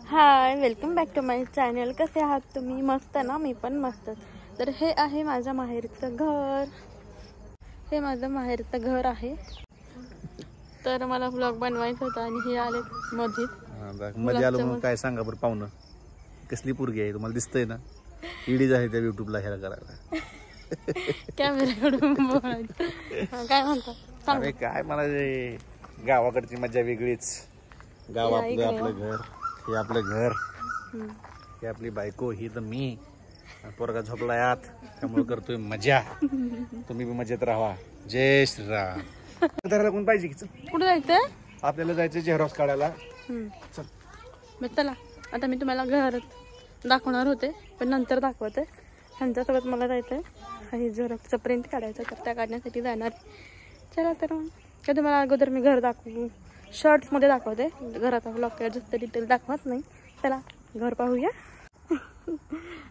High, welcome back to my channel. कसे आहात तुम्ही? मस्त ना? मी पण मस्त. तर हे आहे माझ्या माहेरचं घर. हे माझं माहेरचं घर आहे. तर मला व्लॉग बनवायचा होता आणि हे आले मध्ये आलो म्हणून काय सांगा बरं पाहुणं. कसली पोरगी आहे तुम्हाला दिसतंय ना? ईडीज आहे त्या युट्यूबला ह्याला करायला. कॅमेऱ्याकडून बोलायचं. काय म्हणतात? अरे काय मला गावाकडची मजा वेगळीच. गाव आपलं घर, हे आपलं घर, ही आपली बायको, ही तर मी. पोरगा झोपलाय आत, त्यामुळे करतोय मजा. तुम्ही बी मजेत राहा. जय श्रीराम. घराला कोण पाहिजे की? कुठे जायचंय? आपल्याला जायचं झेरॉक्स काढायला. चला, आता मी तुम्हाला घर दाखवणार होते, पण नंतर दाखवते. ह्यांच्यासोबत मला जायचंय काही झेरॉक्सचा प्रिंट काढायचं, तर त्या काढण्यासाठी जाणार. चला तर मग का तुम्हाला अगोदर मी घर दाखवू, शॉर्ट्समध्ये दाखवते. घराचा ब्लॉग काय जास्त डिटेल दाखवत नाही. चला घर पाहूया.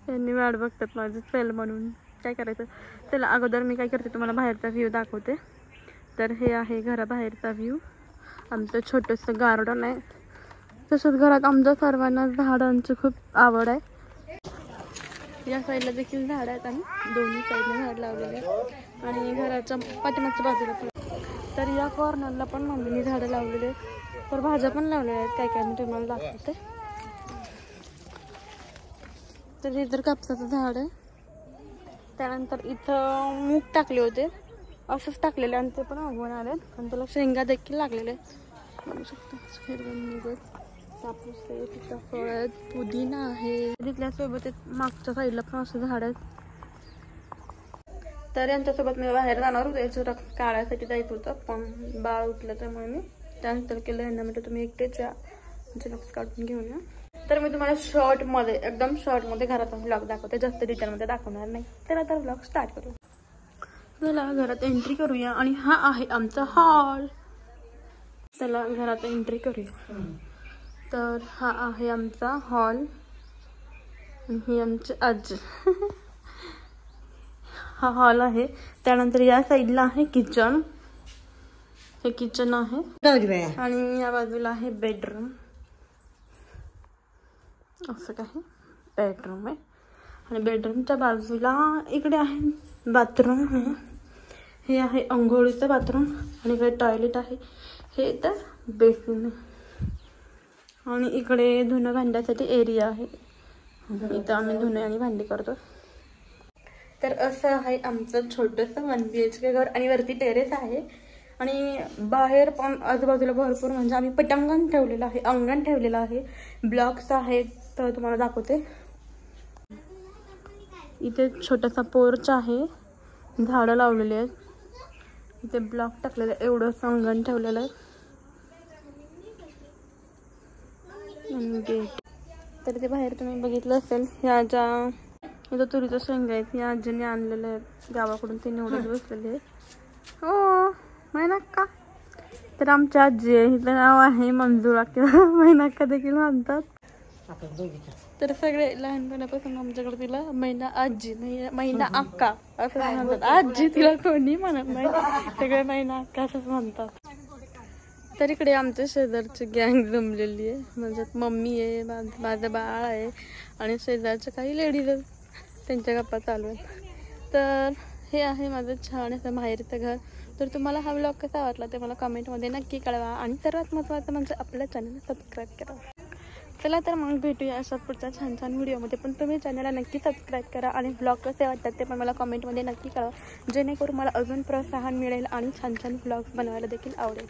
यांनी वाट बघतात माझं सेल म्हणून. काय करायचं? चला अगोदर मी काय करते तुम्हाला बाहेरचा व्ह्यू दाखवते. तर हे आहे घराबाहेरचा व्ह्यू. आमचं छोटंसं गार्डन आहे. तसंच घरात आमच्या सर्वांना झाडांची खूप आवड आहे. या साईडला देखील झाड आहेत आणि दोन्ही साईडने झाड लावलेले आहेत. आणि घराच्या पाठीमागच्या बाजूला पण. तर या कॉर्नरला पण मम्मीने झाडं लावलेले आहेत. तर भाज्या पण लावलेल्या आहेत. काय काय मी तुम्हाला दाखवते. तर हे तर कापसाचं झाड आहे. त्यानंतर इथं मूग टाकले होते, असंच टाकलेले आणि ते पण उगवून आले. आणि त्याला शेंगा देखील लागलेले आहेत. बघू शकता हिरवे मूग आहेत, कापूस आहे, सीताफळ आहेत, पुदिना आहे. तिथल्यासोबत मागच्या साईडला पण असं झाड आहेत. तर यांच्यासोबत मी बाहेर जाणार होते, झेरॉक्स काढायसाठी जायचं होतं, पण बाळ उठलं त्यामुळे मी कॅन्सल केलं. यांना म्हटलं तुम्ही एकटेच या, झेरॉक्स काढून घेऊन या. तर मी तुम्हाला शॉर्टमध्ये, एकदम शॉर्टमध्ये घराचा व्लॉग दाखवते, जास्त डिटेलमध्ये दाखवणार नाही. तर आता व्लॉग स्टार्ट करू. चला घरात एंट्री करूया. आणि हा आहे आमचा हॉल. चला घरात एंट्री करूया. तर हा आहे आमचा हॉल. ही आमची आजी. हा हॉल आहे. त्यानंतर या साईडला आहे किचन. हे किचन आहे. आणि या बाजूला आहे बेडरूम. असं काही बेडरूम आहे. आणि बेडरूमच्या बाजूला इकडे आहे बाथरूम आहे. हे आहे अंघोळीचं बाथरूम. आणि इकडे टॉयलेट आहे. हे तर बेसिन आहे. आणि इकडे धुणं भांड्यासाठी एरिया आहे. इथं आम्ही धुणे आणि भांडी करतो. तर असं आहे आमचं छोटंसं 1 BHK घर. आणि वरती टेरेस आहे. आणि बाहेर पण आजूबाजूला भरपूर, म्हणजे आम्ही पटांगण ठेवलेलं आहे, अंगण ठेवलेलं आहे, ब्लॉक्स आहेत. तर तुम्हाला दाखवते. इथे छोटासा पोर्च आहे, झाडं लावलेली आहेत. इथे ब्लॉक टाकलेलं आहे, एवढं अंगण ठेवलेलं आहे. गेट. तर ते बाहेर तुम्ही बघितलं असेल, ह्या ज्या इथं तुरीचं शेंगा आहेत, ह्या आजीने आणलेल्या आहेत गावाकडून. ते निवडत बसलेले आहेत. हो मैनाक्का. तर आमच्या आजी आहे, हिचं नाव आहे मंजुळा किंवा मैनाक्का देखील म्हणतात. तर सगळे लहानपणापासून आमच्याकडे तिला मैना आजी, मैना अक्का असं म्हणतात. आजी तिला कोणी म्हणत नाही, सगळे मैना अक्का असंच म्हणतात. तर इकडे आमच्या शेजारची गँग जमलेली आहे. म्हणजे मम्मी आहे, माझं बाळ आहे आणि शेजारच्या काही लेडीज आहेत, त्यांच्या गप्पा चालू आहेत. तर हे आहे माझं छान असं माहेरचं घर. तर तुम्हाला हा व्लॉग कसा वाटला ते मला कमेंटमध्ये नक्की कळवा. आणि सर्वात महत्त्वाचं म्हणजे आपल्या चॅनलला सबस्क्राईब करा. चला तर मग भेटूया अशा पुढच्या छान छान व्हिडिओमध्ये. पण तुम्ही चॅनलला नक्की सबस्क्राईब करा. आणि व्लॉग कसे वाटतात ते पण मला कमेंटमध्ये नक्की कळवा, जेणेकरून मला अजून प्रोत्साहन मिळेल आणि छान छान व्लॉग्स बनवायला देखील आवडेल.